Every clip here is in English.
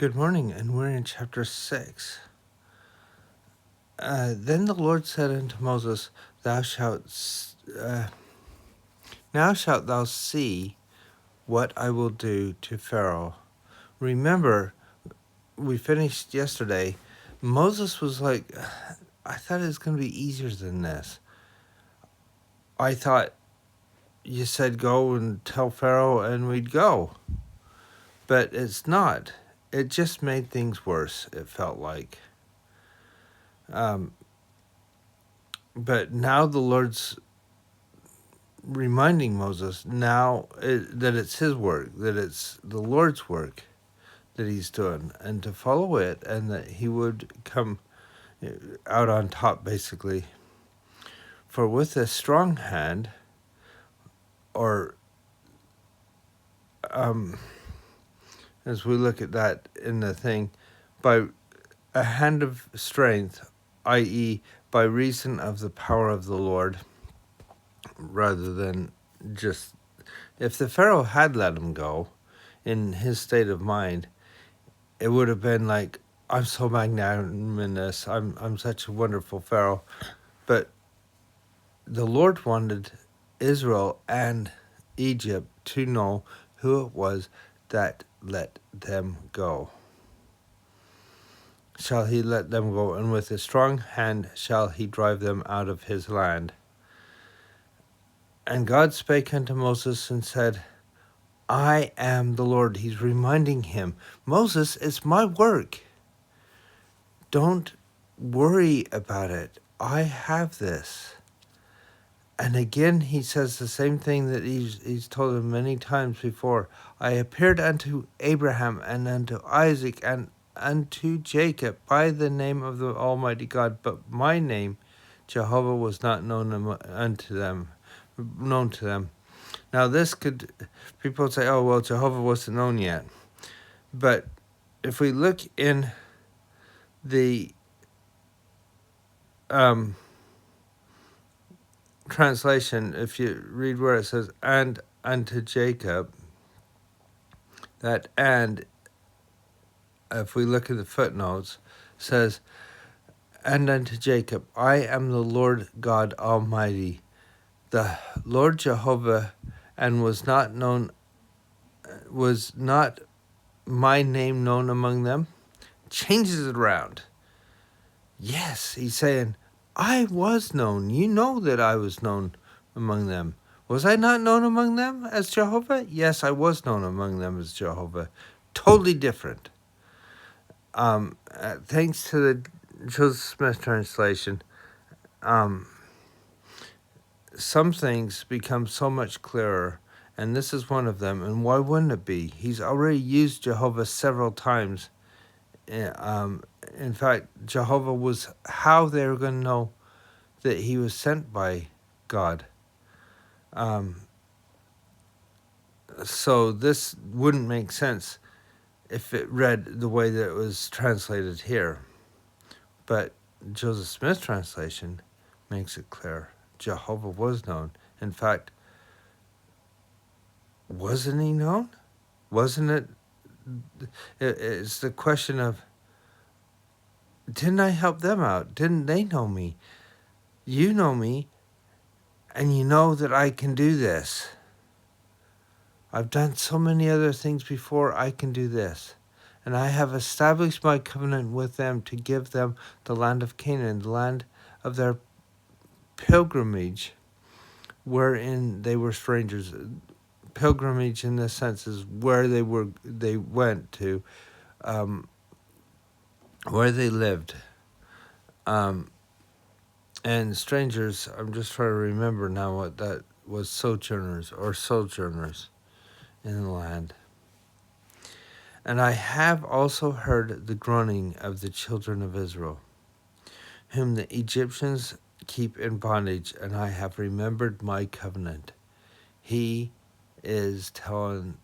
Good morning, and we're in chapter 6. Then the Lord said unto Moses, Now shalt thou see what I will do to Pharaoh. Remember, we finished yesterday. Moses was like, I thought it was going to be easier than this. I thought you said go and tell Pharaoh and we'd go. But it's not. It just made things worse, it felt like. But now the Lord's reminding Moses that it's his work, that it's the Lord's work that he's doing, and to follow it, and that he would come out on top, basically. For with a strong hand, or as we look at that in the thing, by a hand of strength, i.e., by reason of the power of the Lord, rather than just, if the Pharaoh had let him go in his state of mind, it would have been like, I'm so magnanimous, I'm such a wonderful Pharaoh. But the Lord wanted Israel and Egypt to know who it was that let them go. Shall he let them go, and with a strong hand shall he drive them out of his land. And God spake unto Moses and said, I am the Lord. He's reminding him, Moses, it's my work. Don't worry about it. I have this. And again, he says the same thing that he's told him many times before. I appeared unto Abraham and unto Isaac and unto Jacob by the name of the Almighty God, but my name, Jehovah, was not known to them. Now this could, people would say, oh, well, Jehovah wasn't known yet. But if we look in the translation, if you read where it says, and unto Jacob, that and, if we look at the footnotes, says, and unto Jacob, I am the Lord God Almighty, the Lord Jehovah, and was not my name known among them. Changes it around. Yes, he's saying, I was known. You know that I was known among them. Was I not known among them as Jehovah? Yes, I was known among them as Jehovah. Totally different. Thanks to the Joseph Smith translation, some things become so much clearer, and this is one of them. And why wouldn't it be? He's already used Jehovah several times. In fact, Jehovah was how they were going to know that he was sent by God. So this wouldn't make sense if it read the way that it was translated here. But Joseph Smith's translation makes it clear. Jehovah was known. In fact, wasn't he known? Wasn't it? It's the question of, didn't I help them out? Didn't they know me? You know me, and you know that I can do this. I've done so many other things before, I can do this. And I have established my covenant with them to give them the land of Canaan, the land of their pilgrimage, wherein they were strangers. Pilgrimage in this sense is where they went to, where they lived. And strangers, I'm just trying to remember now what that was, sojourners in the land. And I have also heard the groaning of the children of Israel, whom the Egyptians keep in bondage, and I have remembered my covenant. He is telling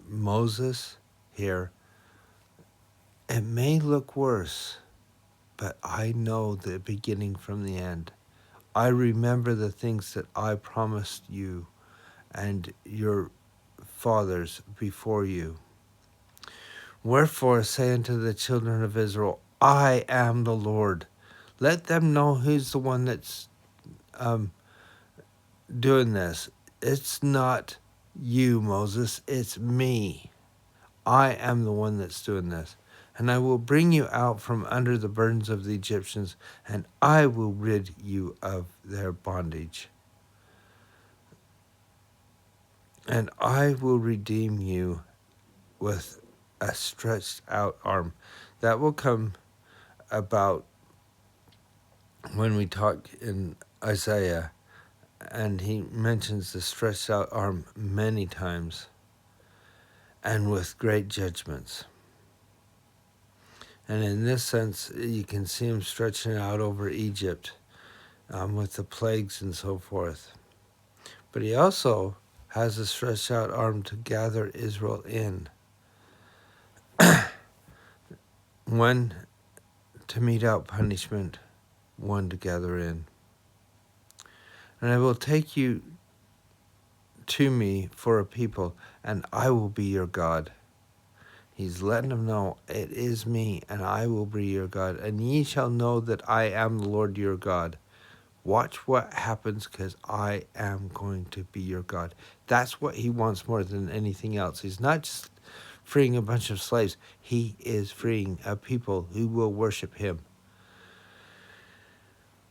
Moses here, it may look worse, but I know the beginning from the end. I remember the things that I promised you and your fathers before you. Wherefore say unto the children of Israel, I am the Lord. Let them know who's the one that's doing this. It's not you, Moses. It's me. I am the one that's doing this. And I will bring you out from under the burdens of the Egyptians, and I will rid you of their bondage. And I will redeem you with a stretched out arm. That will come about when we talk in Isaiah, and he mentions the stretched out arm many times, and with great judgments. And in this sense, you can see him stretching out over Egypt with the plagues and so forth. But he also has a stretched out arm to gather Israel in. One to mete out punishment, one to gather in. And I will take you to me for a people, and I will be your God. He's letting them know, it is me, and I will be your God. And ye shall know that I am the Lord your God. Watch what happens, because I am going to be your God. That's what he wants more than anything else. He's not just freeing a bunch of slaves. He is freeing a people who will worship him,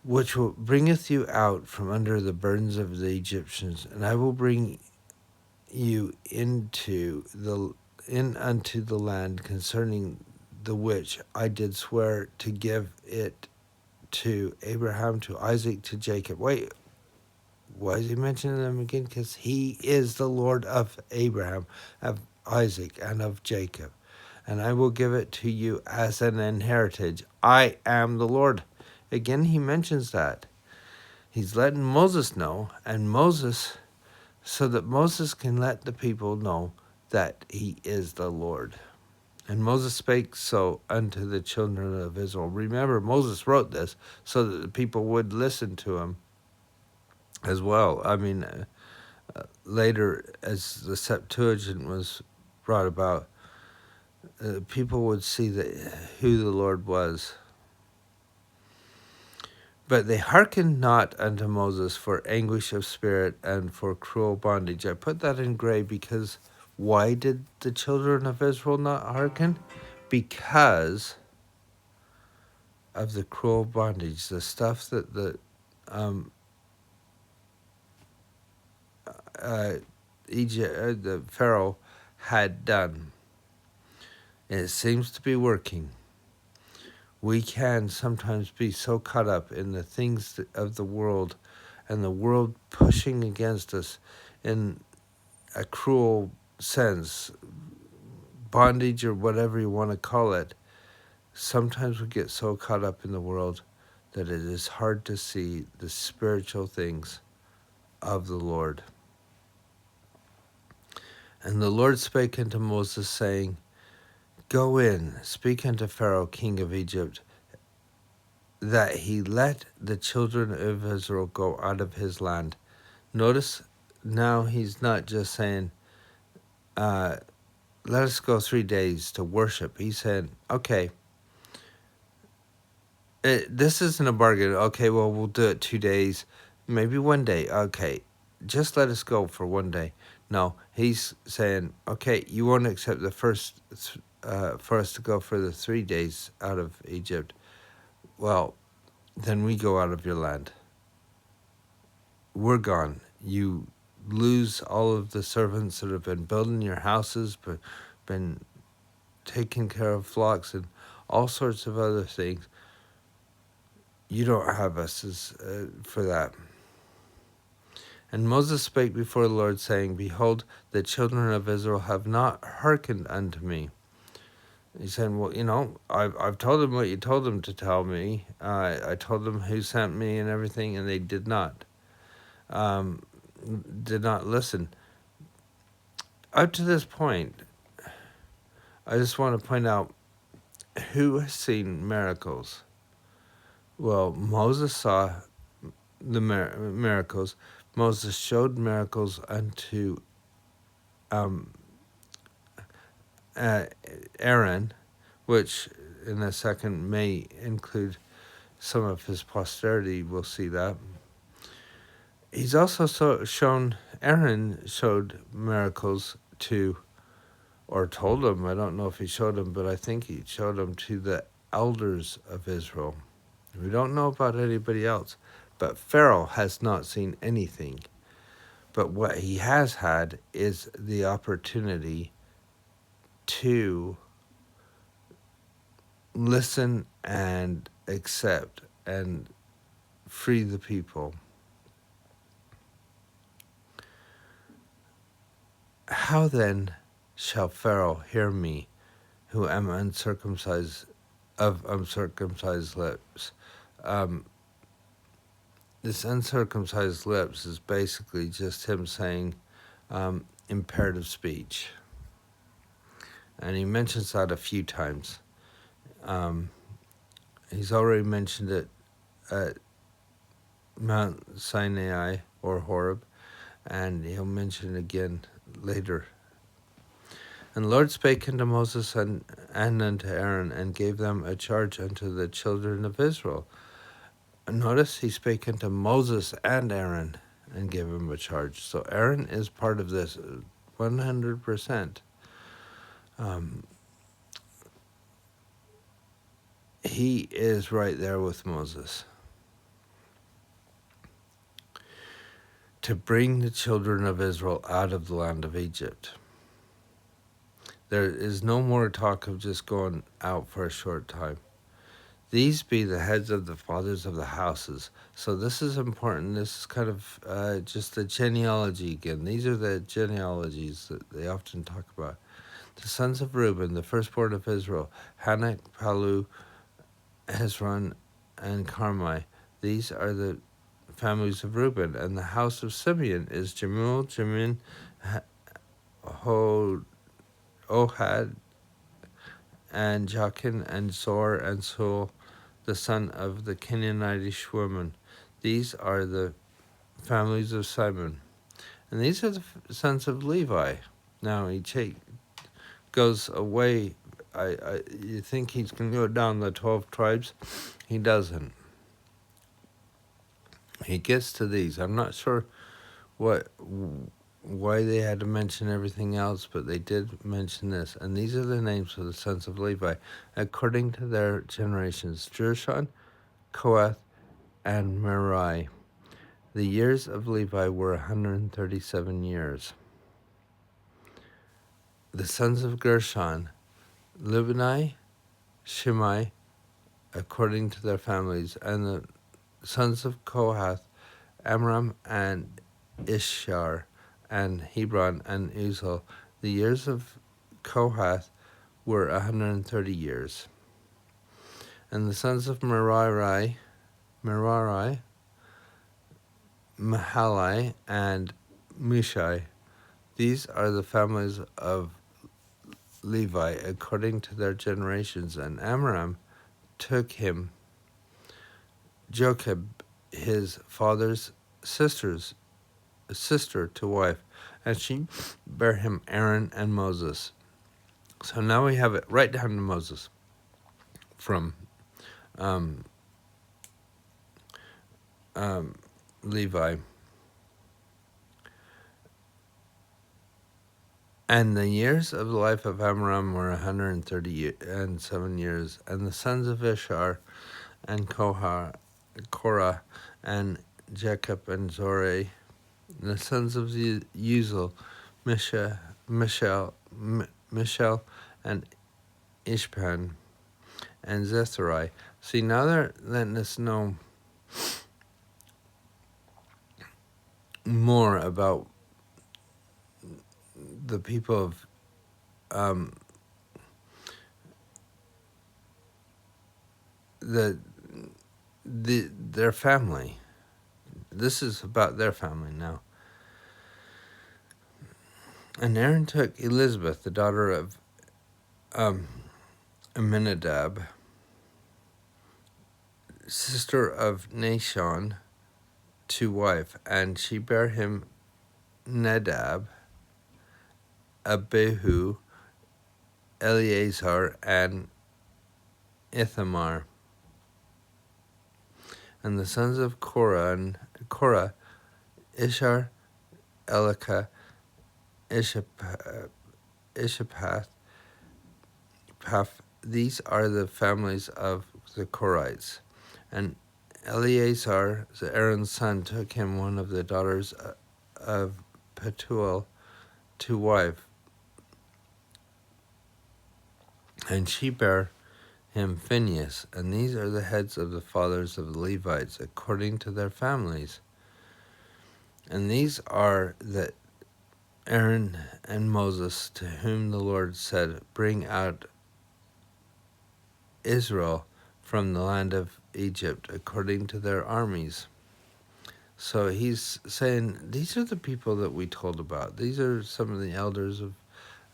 which will bringeth you out from under the burdens of the Egyptians, and I will bring you in unto the land concerning the which I did swear to give it to Abraham, to Isaac, to Jacob. Wait, why is he mentioning them again? Because he is the Lord of Abraham, of Isaac, and of Jacob. And I will give it to you as an inheritance. I am the Lord. Again, he mentions that. He's letting Moses know, and Moses, so that Moses can let the people know that he is the Lord. And Moses spake so unto the children of Israel. Remember, Moses wrote this so that the people would listen to him as well. I mean, later, as the Septuagint was brought about, people would see who the Lord was. But they hearkened not unto Moses for anguish of spirit and for cruel bondage. I put that in gray because why did the children of Israel not hearken? Because of the cruel bondage, the stuff that the the Pharaoh had done. And it seems to be working. We can sometimes be so caught up in the things of the world, and the world pushing against us in a cruel sense, bondage or whatever you want to call it. Sometimes we get so caught up in the world that it is hard to see the spiritual things of the Lord. And the Lord spake unto Moses, saying, Go in, speak unto Pharaoh, king of Egypt, that he let the children of Israel go out of his land. Notice now he's not just saying, let us go 3 days to worship. He said, okay, this isn't a bargain. Okay, well, we'll do it 2 days, maybe 1 day. Okay, just let us go for 1 day. No, he's saying, okay, you won't accept the first for us to go for the 3 days out of Egypt. Well, then we go out of your land. We're gone. You lose all of the servants that have been building your houses, but been taking care of flocks and all sorts of other things. You don't have us for that. And Moses spake before the Lord, saying, Behold, the children of Israel have not hearkened unto me. He said, well, I've told them what you told them to tell me. I told them who sent me and everything, and they did not listen. Up to this point, I just want to point out who has seen miracles. Well, Moses saw the miracles. Moses showed miracles unto Aaron, which in a second may include some of his posterity. We'll see that. He's also Aaron showed miracles to, or told them, I don't know if he showed them, but I think he showed them to the elders of Israel. We don't know about anybody else, but Pharaoh has not seen anything. But what he has had is the opportunity to listen and accept and free the people. How then shall Pharaoh hear me, who am uncircumcised of uncircumcised lips? This uncircumcised lips is basically just him saying imperative speech. And he mentions that a few times. He's already mentioned it at Mount Sinai or Horeb, and he'll mention it again later. And the Lord spake unto Moses and unto Aaron, and gave them a charge unto the children of Israel. And notice he spake unto Moses and Aaron, and gave him a charge. So Aaron is part of this 100%. He is right there with Moses. To bring the children of Israel out of the land of Egypt. There is no more talk of just going out for a short time. These be the heads of the fathers of the houses. So this is important. This is kind of just the genealogy again. These are the genealogies that they often talk about. The sons of Reuben, the firstborn of Israel, Hanak, Palu, Hezron, and Carmi. These are the families of Reuben. And the house of Simeon is Jemuel, Jamin, Ohad, and Jachin, and Zor, and Sul, the son of the Canaanitish woman. These are the families of Simon. And these are the sons of Levi. Now he goes away. You think he's going to go down the 12 tribes? He doesn't. He gets to these. I'm not sure why they had to mention everything else, but they did mention this. And these are the names of the sons of Levi, according to their generations: Gershon, Kohath, and Merari. The years of Levi were 137 years. The sons of Gershon, Libni, Shimei, according to their families, and the sons of Kohath, Amram, and Ishar, and Hebron, and Uzal. The years of Kohath were 130 years. And the sons of Merari, Mahali, and Mushai. These are the families of Levi according to their generations. And Amram took him Jocheb, his father's sister, to wife, and she bare him Aaron and Moses. So now we have it right down to Moses from Levi. And the years of the life of Amram were 137 years. And the sons of Ishar, and Korah, and Jacob, and Zorah, the sons of Uzal, Mishael, and Ishpan, and Zethari. See, now they're letting us know more about the people of their family. This is about their family now. And Aaron took Elizabeth, the daughter of Aminadab, sister of Nahshon, to wife, and she bare him Nadab, Abihu, Eleazar, and Ithamar. And the sons of Korah, Ishar, Elika, Ishapath. These are the families of the Korites. And Eleazar, Aaron's son, took him one of the daughters of Petuel to wife, and she bare him Phinehas. And these are the heads of the fathers of the Levites, according to their families. And these are the Aaron and Moses, to whom the Lord said, bring out Israel from the land of Egypt, according to their armies. So he's saying, these are the people that we told about. These are some of the elders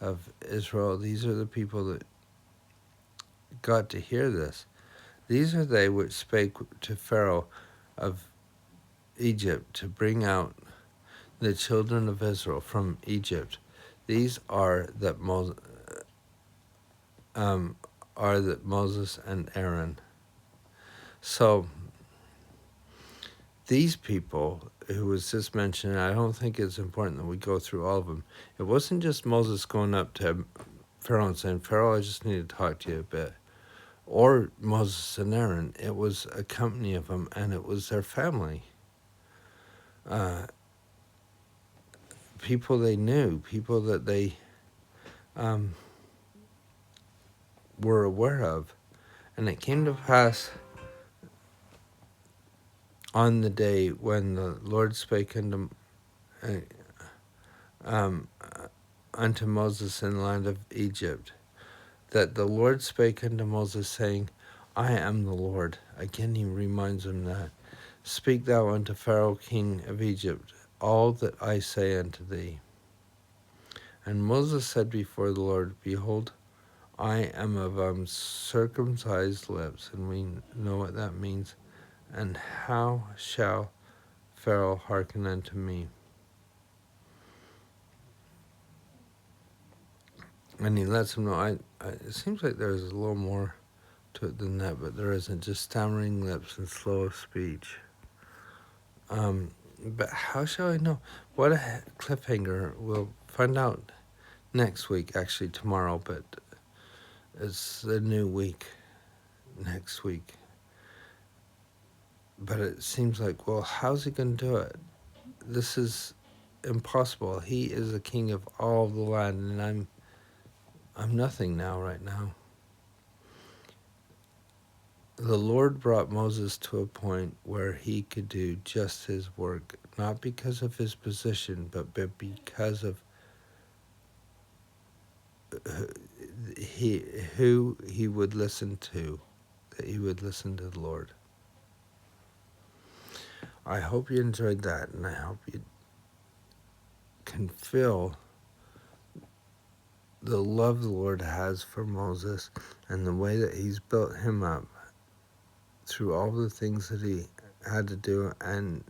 of Israel. These are the people that got to hear this. These are they which spake to Pharaoh of Egypt to bring out the children of Israel from Egypt. These are that Moses and Aaron. So these people who was just mentioned, I don't think it's important that we go through all of them. It wasn't just Moses going up to Pharaoh and saying, Pharaoh, I just need to talk to you a bit. Or Moses and Aaron. It was a company of them, and it was their family. People they knew, people that they were aware of. And it came to pass on the day when the Lord spake unto Moses in the land of Egypt, that the Lord spake unto Moses, saying, I am the Lord. Again he reminds him that. Speak thou unto Pharaoh king of Egypt all that I say unto thee. And Moses said before the Lord, behold, I am of uncircumcised lips, and we know what that means. And how shall Pharaoh hearken unto me? And he lets him know, it seems like there's a little more to it than that, but there isn't. Just stammering lips and slow of speech. But how shall I know? What a cliffhanger. We'll find out next week, actually tomorrow, but it's the new week next week. But it seems like, well, how's he going to do it? This is impossible. He is the king of all the land, and I'm nothing now, right now. The Lord brought Moses to a point where he could do just his work, not because of his position, but because of who he would listen to, that he would listen to the Lord. I hope you enjoyed that, and I hope you can feel the love the Lord has for Moses and the way that he's built him up through all the things that he had to do and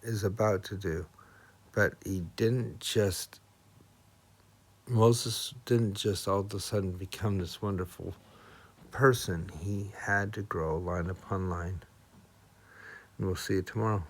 is about to do. But Moses didn't just all of a sudden become this wonderful person. He had to grow line upon line. And we'll see you tomorrow.